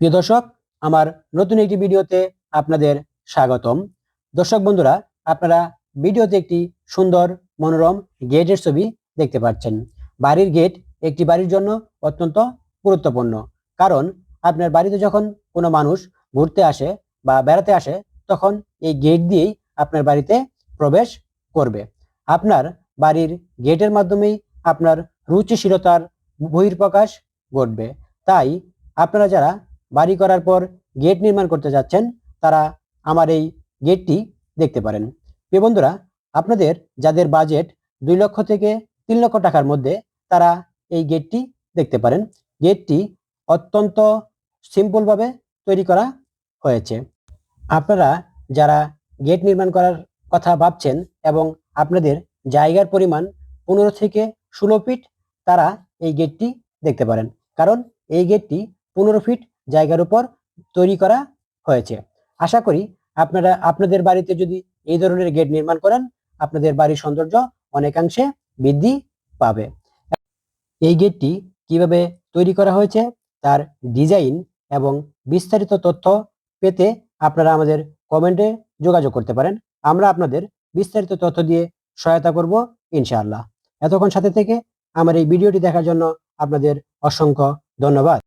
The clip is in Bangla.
প্রিয় দর্শক, আমার নতুন একটি ভিডিওতে আপনাদের স্বাগতম। দর্শক বন্ধুরা, আপনারা ভিডিওতে একটি সুন্দর মনোরম গেটের ছবি দেখতে পাচ্ছেন। বাড়ির গেট একটি বাড়ির জন্য অত্যন্ত গুরুত্বপূর্ণ, কারণ আপনার বাড়িতে যখন কোনো মানুষ ঘুরতে আসে বা বেড়াতে আসে, তখন এই গেট দিয়েই আপনার বাড়িতে প্রবেশ করবে। আপনার বাড়ির গেটের মাধ্যমেই আপনার রুচিশীলতার বহিঃপ্রকাশ ঘটবে। তাই আপনারা যারা বাড়ি করার পর গেট নির্মাণ করতে যাচ্ছেন, তারা আমার এই গেটটি দেখতে পারেন। প্রিয় বন্ধুরা, আপনাদের যাদের বাজেট 2 লক্ষ থেকে 3 লক্ষ টাকার মধ্যে, তারা এই গেটটি দেখতে পারেন। গেটটি অত্যন্ত সিম্পলভাবে তৈরি করা হয়েছে। আপনারা যারা গেট নির্মাণ করার কথা ভাবছেন এবং আপনাদের জায়গার পরিমাণ 15 থেকে 16 ফিট, তারা এই গেটটি দেখতে পারেন, কারণ এই গেটটি 15 ফিট জায়গার উপর তৈরি করা হয়েছে। আশা করি আপনারা আপনাদের বাড়িতে যদি এই ধরনের গেট নির্মাণ করেন, আপনাদের বাড়ির সৌন্দর্য অনেকাংশে বৃদ্ধি পাবে। এই গেটটি কিভাবে তৈরি করা হয়েছে, তার ডিজাইন এবং বিস্তারিত তথ্য পেতে আপনারা আমাদের কমেন্টে যোগাযোগ করতে পারেন। আমরা আপনাদের বিস্তারিত তথ্য দিয়ে সহায়তা করব ইনশাআল্লাহ। এতক্ষণ সাথে থেকে আমার এই ভিডিওটি দেখার জন্য আপনাদের অসংখ্য ধন্যবাদ।